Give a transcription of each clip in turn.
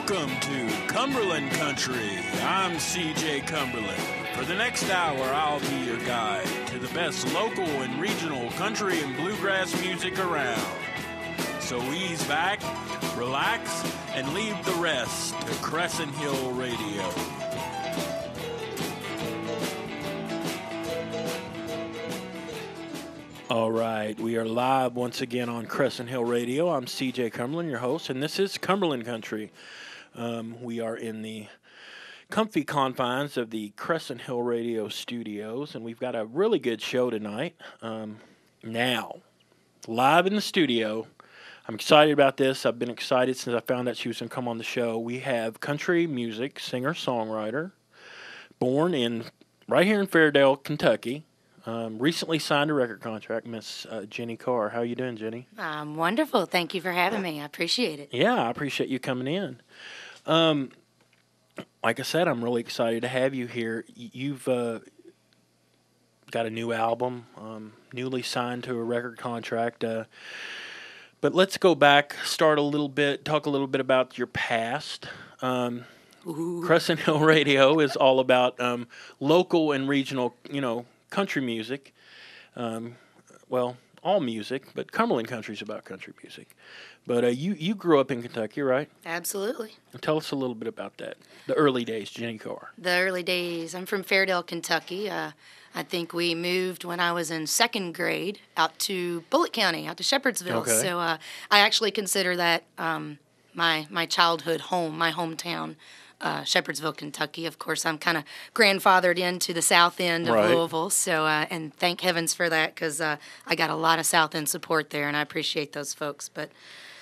Welcome to Cumberland Country. I'm CJ Cumberland. For the next hour, I'll be your guide to the best local and regional country and bluegrass music around. So ease back, relax, and leave the rest to Crescent Hill Radio. All right, we are live once again on Crescent Hill Radio. I'm CJ Cumberland, your host, and this is Cumberland Country. We are in the comfy confines of the Crescent Hill Radio studios, and we've got a really good show tonight. Now, live in the studio, I'm excited about this. I've been excited since I found out she was going to come on the show. We have country music singer-songwriter, born right here in Fairdale, Kentucky. Recently signed a record contract, Miss Jeni Carr. How are you doing, Jenny? I'm wonderful. Thank you for having me. I appreciate it. Yeah, I appreciate you coming in. Like I said, I'm really excited to have you here. You've got a new album, newly signed to a record contract. But let's go back, talk a little bit about your past. Crescent Hill Radio is all about local and regional, country music, all music, but Cumberland Country is about country music. But you grew up in Kentucky, right? Absolutely. Tell us a little bit about that, the early days, Jeni Carr. The early days. I'm from Fairdale, Kentucky. I think we moved when I was in second grade out to Bullitt County, out to Shepherdsville. Okay. So I actually consider that my childhood home, my hometown. Shepherdsville, Kentucky. Of course, I'm kind of grandfathered into the south end of Louisville, so and thank heavens for that because I got a lot of south end support there, and I appreciate those folks. But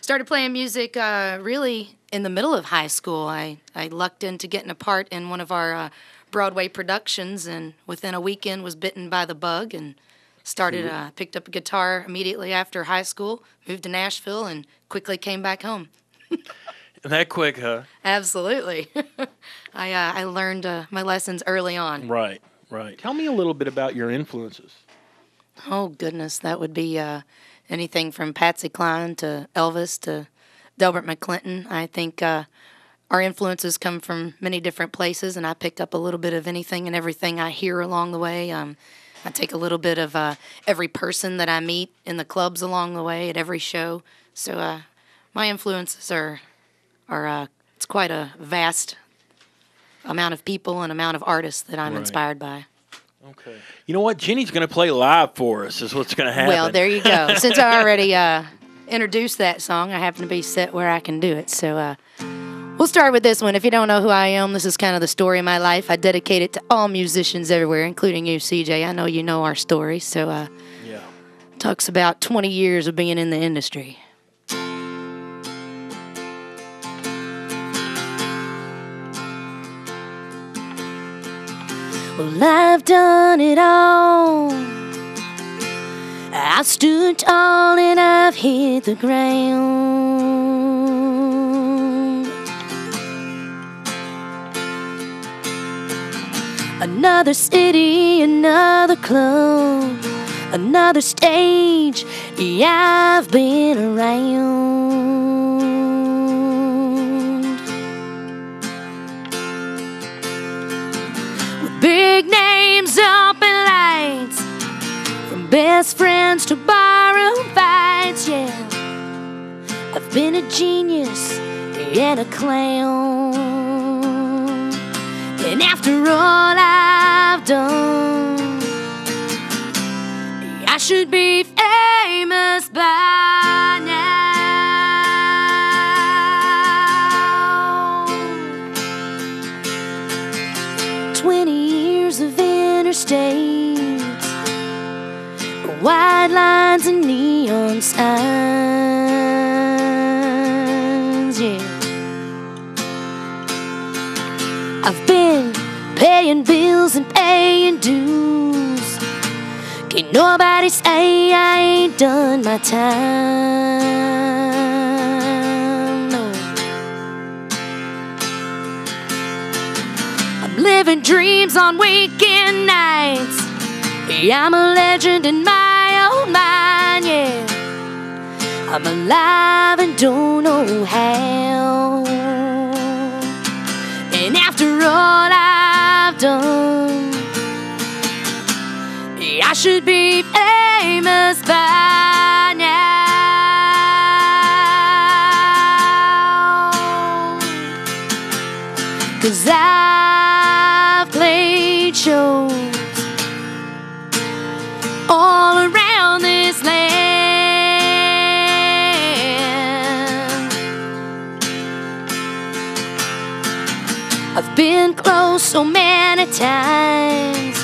started playing music really in the middle of high school. I lucked into getting a part in one of our Broadway productions, and within a weekend was bitten by the bug and started picked up a guitar immediately after high school, moved to Nashville, and quickly came back home. That quick, huh? Absolutely. I learned my lessons early on. Right. Tell me a little bit about your influences. Oh, goodness. That would be anything from Patsy Cline to Elvis to Delbert McClinton. I think our influences come from many different places, and I pick up a little bit of anything and everything I hear along the way. I take a little bit of every person that I meet in the clubs along the way at every show. So my influences are it's quite a vast amount of people and amount of artists that I'm inspired by. Okay. You know what? Jenny's going to play live for us is what's going to happen. Well, there you go. Since I already introduced that song, I happen to be set where I can do it. So we'll start with this one. If you don't know who I am, this is kind of the story of my life. I dedicate it to all musicians everywhere, including you, CJ. I know you know our story. So talks about 20 years of being in the industry. Well, I've done it all. I've stood tall and I've hit the ground. Another city, another club, another stage. Yeah, I've been around. Big names up in lights, from best friends to barroom fights, yeah. I've been a genius and a clown, and after all I've done, I should be famous by now. 20 years of interstates, wide lines and neon signs, yeah. I've been paying bills and paying dues. Can't nobody say I ain't done my time, no. I'm living dreams on weekend nights. Yeah, I'm a legend in my own mind, yeah. I'm alive and don't know how. should be famous by now, 'cause I've played shows all around this land. I've been close so many times,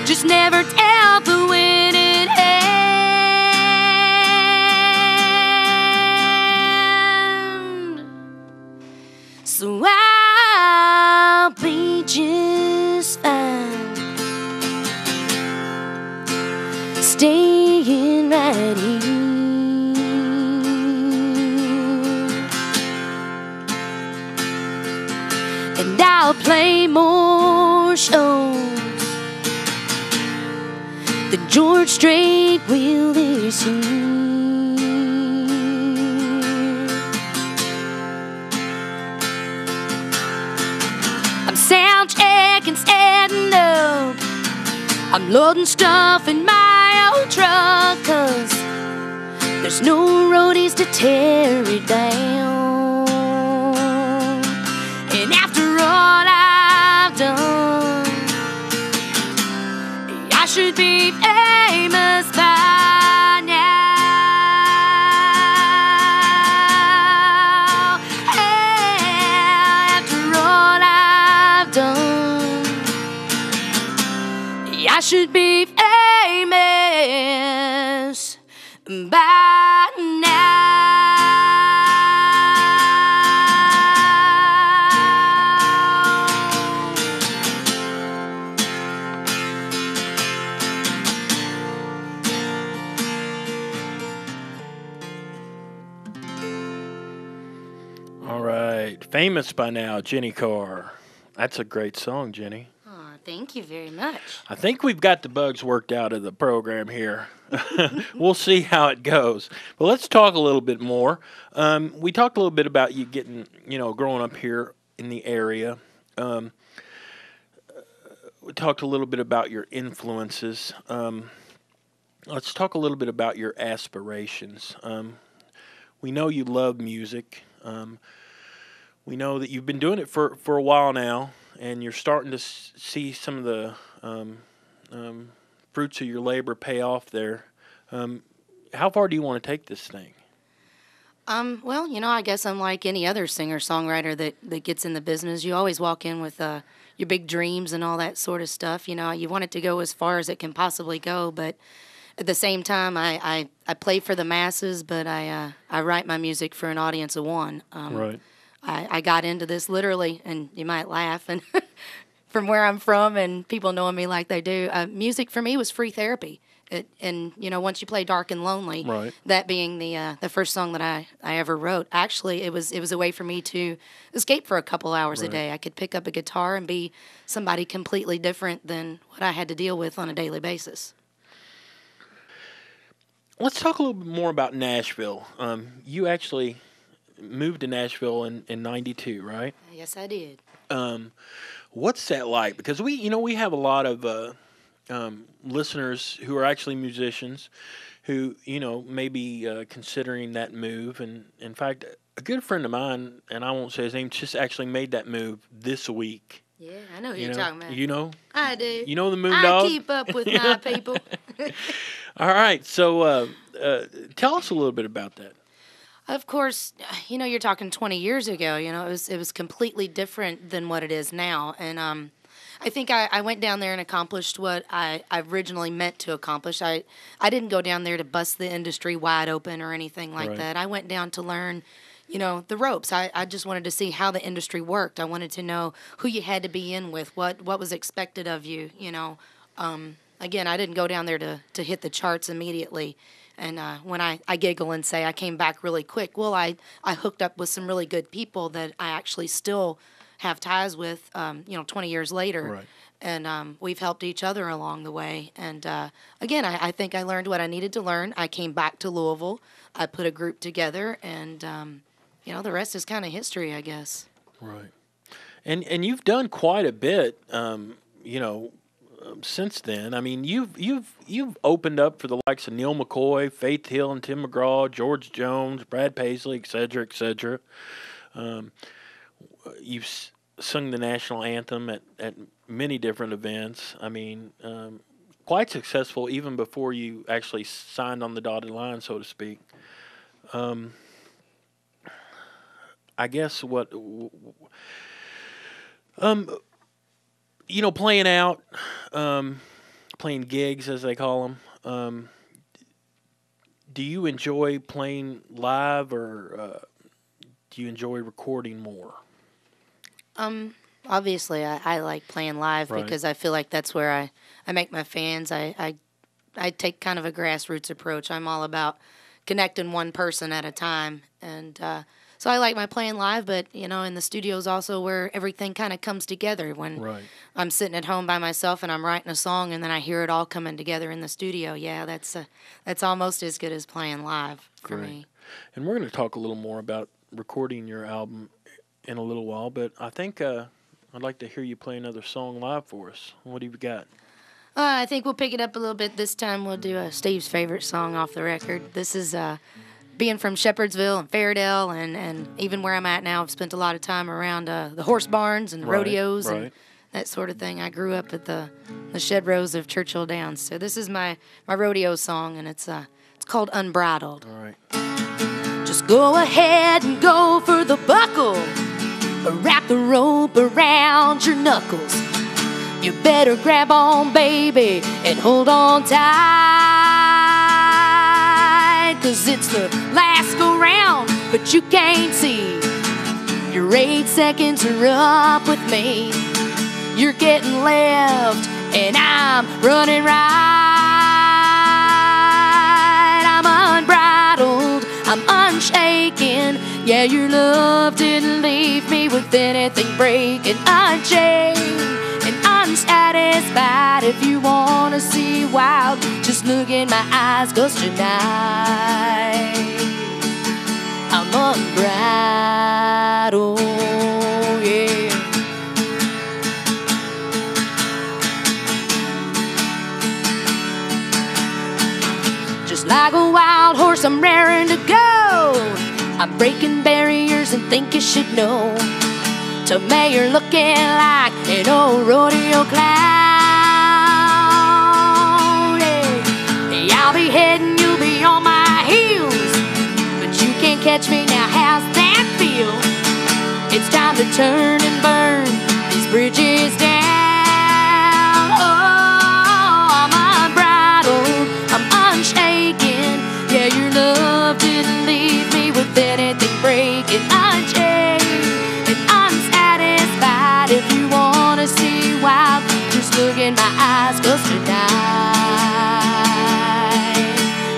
just never dealt the winning hand. So I'll be just fine, staying right here. And I'll play more shows than George Strait will this year. I'm sound checking, standing up, I'm loading stuff in my old truck, 'cause there's no roadies to tear it down. And after all I've done, I should be famous by now. After all I've done, I should be famous by now. All right. Famous by now, Jeni Carr. That's a great song, Jenny. Oh, thank you very much. I think we've got the bugs worked out of the program here. We'll see how it goes. But let's talk a little bit more. We talked a little bit about you getting, growing up here in the area. We talked a little bit about your influences. Let's talk a little bit about your aspirations. We know you love music. We know that you've been doing it for a while now, and you're starting to see some of the fruits of your labor pay off there. How far do you want to take this thing? Well, I guess I'm like any other singer-songwriter that gets in the business. You always walk in with your big dreams and all that sort of stuff. You want it to go as far as it can possibly go, but at the same time, I play for the masses, but I write my music for an audience of one. Right. I got into this literally, and you might laugh, and from where I'm from and people knowing me like they do, music for me was free therapy. Once you play Dark and Lonely, right, that being the first song that I ever wrote, actually it was a way for me to escape for a couple hours a day. I could pick up a guitar and be somebody completely different than what I had to deal with on a daily basis. Let's talk a little bit more about Nashville. You actually moved to Nashville in 92, right? Yes, I did. What's that like? Because we have a lot of listeners who are actually musicians who, may be considering that move. And in fact, a good friend of mine, and I won't say his name, just actually made that move this week. Yeah, I know who you're talking about. You know? I do. You know the Moondog? I keep up with my people. All right. So tell us a little bit about that. Of course, you're talking 20 years ago. It was completely different than what it is now. And I think I went down there and accomplished what I originally meant to accomplish. I didn't go down there to bust the industry wide open or anything like that. I went down to learn, the ropes. I just wanted to see how the industry worked. I wanted to know who you had to be in with, what was expected of you, Again, I didn't go down there to hit the charts immediately. And when I giggle and say I came back really quick, well, I hooked up with some really good people that I actually still have ties with, 20 years later. Right. And we've helped each other along the way. And again, I think I learned what I needed to learn. I came back to Louisville. I put a group together, and, the rest is kind of history, I guess. Right. And you've done quite a bit, since then. I mean, you've opened up for the likes of Neil McCoy, Faith Hill, and Tim McGraw, George Jones, Brad Paisley, etc., etc. You've sung the national anthem at many different events. I mean, quite successful even before you actually signed on the dotted line, so to speak. I guess playing out, playing gigs as they call them. Do you enjoy playing live, or do you enjoy recording more? Obviously, I like playing live Right. because I feel like that's where I make my fans. I take kind of a grassroots approach. I'm all about connecting one person at a time, and so I like my playing live. But in the studio is also where everything kind of comes together. When Right. I'm sitting at home by myself and I'm writing a song, and then I hear it all coming together in the studio. Yeah, that's almost as good as playing live for Great. me. And we're going to talk a little more about recording your album in a little while, but I think I'd like to hear you play another song live for us. What have you got? I think we'll pick it up a little bit this time. We'll do Steve's favorite song off the record. This is being from Shepherdsville and Fairdale, and even where I'm at now, I've spent a lot of time around the horse barns and rodeos and that sort of thing. I grew up at the shed rows of Churchill Downs. So this is my rodeo song, and it's called Unbridled. All right. Just go ahead and go for the buckle. Wrap the rope around your knuckles. You better grab on, baby, and hold on tight. 'Cause it's the last go round, but you can't see. Your 8 seconds are up with me. You're getting left, and I'm running right. I'm unbridled, I'm unshaken. Yeah, your love didn't leave me with anything breaking. Unchained and unsatisfied. If you want to see wild, just look in my eyes, 'cause tonight I'm unbridled, yeah. Just like a wild horse, I'm raring to go. I'm breaking barriers and think you should know. To me, you're looking like an old rodeo clown. Yeah. I'll be heading, you'll be on my heels, but you can't catch me now. How's that feel? It's time to turn and burn these bridges down. Oh, I'm unbridled, I'm unshaken. Yeah, your love didn't leave me with anything breaking. Unchained and unsatisfied. If you wanna see wild, just look in my eyes, 'cause tonight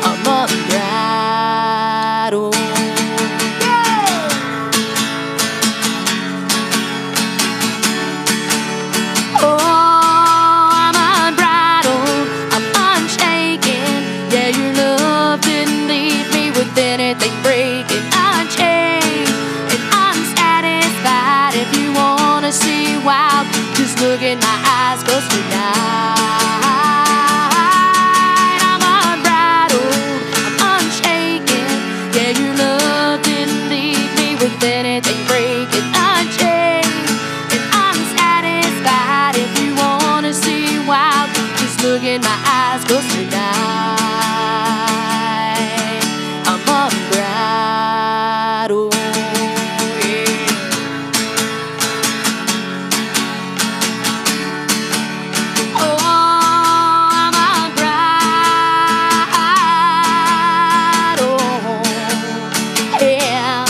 I'm unbridled. Yeah. Oh, I'm unbridled, I'm unshaken. Yeah, your love didn't leave me with anything breaking. Unchained and unsatisfied. If you wanna see wild, just look in my eyes, 'cause tonight I'm unbridled, I'm unshaken. Yeah, your love didn't leave me with anything breaking. Unchained and unsatisfied. If you wanna see wild, just look in my eyes, 'cause tonight I'm unbridled, yeah. Oh, I'm unbridled, yeah.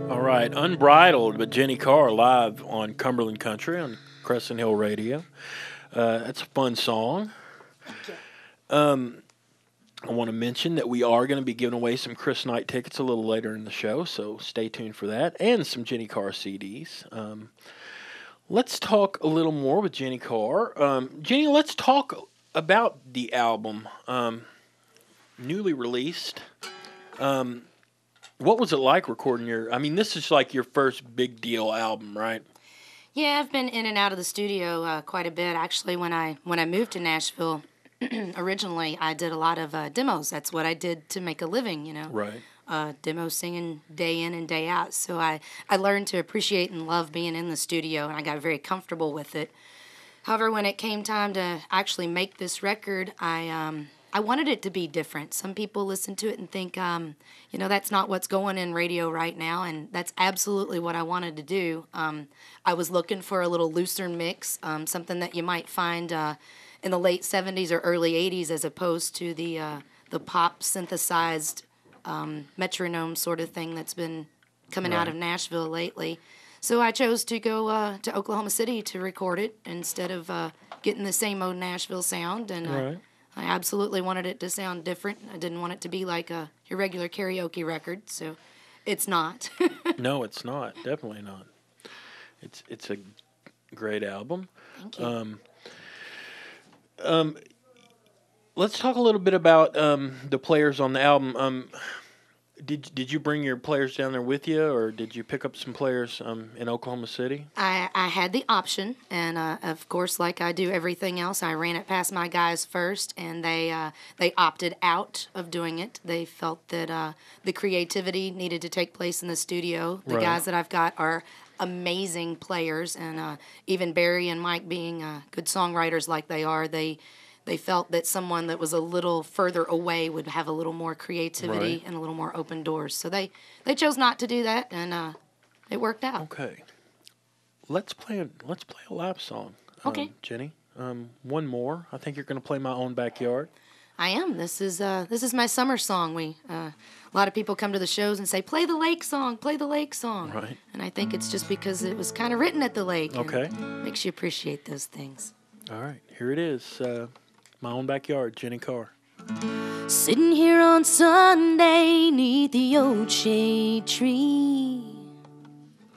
All right. Unbridled with Jeni Carr live on Cumberland Country on Crescent Hill Radio. That's a fun song. I want to mention that we are going to be giving away some Chris Knight tickets a little later in the show, so stay tuned for that, and some Jeni Carr CDs. Let's talk a little more with Jeni Carr. Jeni, let's talk about the album, newly released. What was it like recording this is like your first big deal album, right? Yeah, I've been in and out of the studio quite a bit. Actually, when I moved to Nashville, originally I did a lot of demos. That's what I did to make a living, you know. Right. Demo singing day in and day out. So I learned to appreciate and love being in the studio, and I got very comfortable with it. However, when it came time to actually make this record, I wanted it to be different. Some people listen to it and think, that's not what's going in radio right now, and that's absolutely what I wanted to do. I was looking for a little looser mix, something that you might find in the late 70s or early 80s, as opposed to the pop synthesized metronome sort of thing that's been coming out of Nashville lately. So I chose to go to Oklahoma City to record it instead of getting the same old Nashville sound, and I absolutely wanted it to sound different. I didn't want it to be like a irregular karaoke record, so it's not. No, it's not. Definitely not. It's a great album. Thank you. Let's talk a little bit about the players on the album. Did you bring your players down there with you, or did you pick up some players in Oklahoma City? I had the option, and of course, like I do everything else, I ran it past my guys first, and they opted out of doing it. They felt that the creativity needed to take place in the studio. The guys that I've got are amazing players, and even Barry and Mike being good songwriters like they are, they felt that someone that was a little further away would have a little more creativity and a little more open doors. So they chose not to do that, and it worked out. Okay, let's play a live song. Okay, Jeni. One more. I think you're going to play My Own Backyard. I am. This is my summer song. A lot of people come to the shows and say, "Play the lake song, play the lake song." Right. And I think it's just because it was kind of written at the lake. Okay. And makes you appreciate those things. All right. Here it is. My Own Backyard, Jeni Carr. Sitting here on Sunday neath the old shade tree,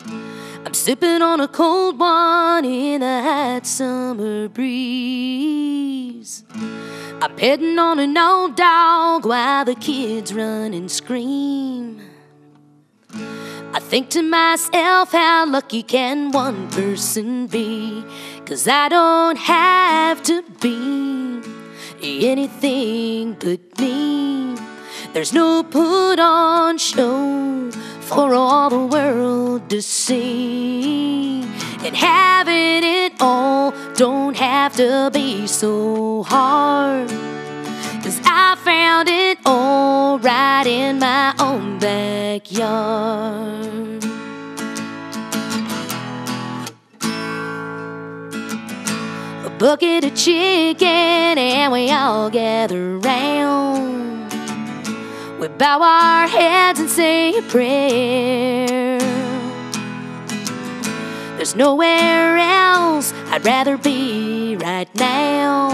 I'm sipping on a cold one in the hot summer breeze. I'm petting on an old dog while the kids run and scream. I think to myself, how lucky can one person be? 'Cause I don't have to be anything but me. There's no put on show for all the world to see. And having it all don't have to be so hard, 'cause I found it all right in my own backyard. A bucket of chicken and we all gather round. We bow our heads and say a prayer. There's nowhere else I'd rather be right now.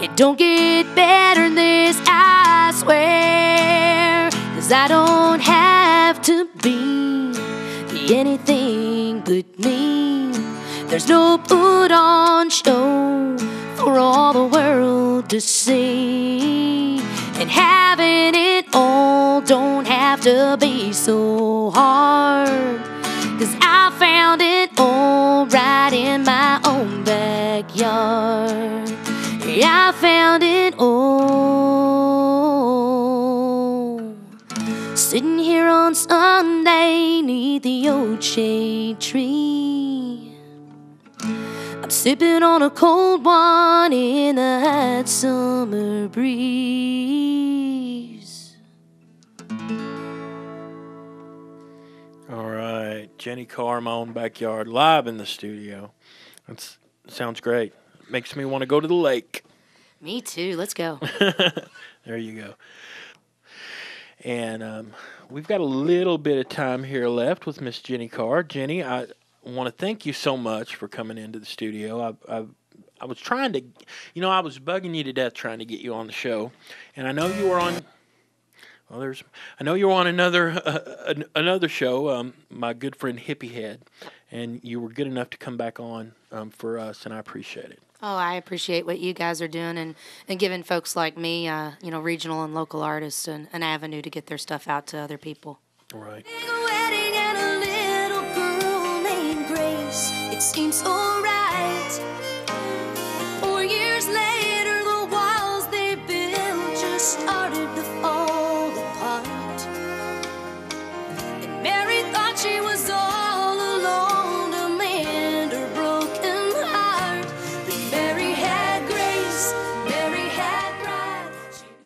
It don't get better than this, I swear. 'Cause I don't have to be anything but me. There's no put on show for all the world to see. And having it all don't have to be so hard, 'cause I found it all right in my own backyard. I found it all sitting here on Sunday neath the old shade tree. I'm sipping on a cold one in the hot summer breeze. All right, Jeni Carr, My Own Backyard, live in the studio. That sounds great. Makes me want to go to the lake. Me too. Let's go. There you go. And we've got a little bit of time here left with Miss Jeni Carr. Jeni, I want to thank you so much for coming into the studio. I was trying to, I was bugging you to death trying to get you on the show, and I know you were on. Well, I know you were on another show, my good friend Hippie Head, and you were good enough to come back on for us, and I appreciate it. Oh, I appreciate what you guys are doing and giving folks like me, regional and local artists an avenue to get their stuff out to other people. Right. Big wedding and a little girl named Grace. It seems so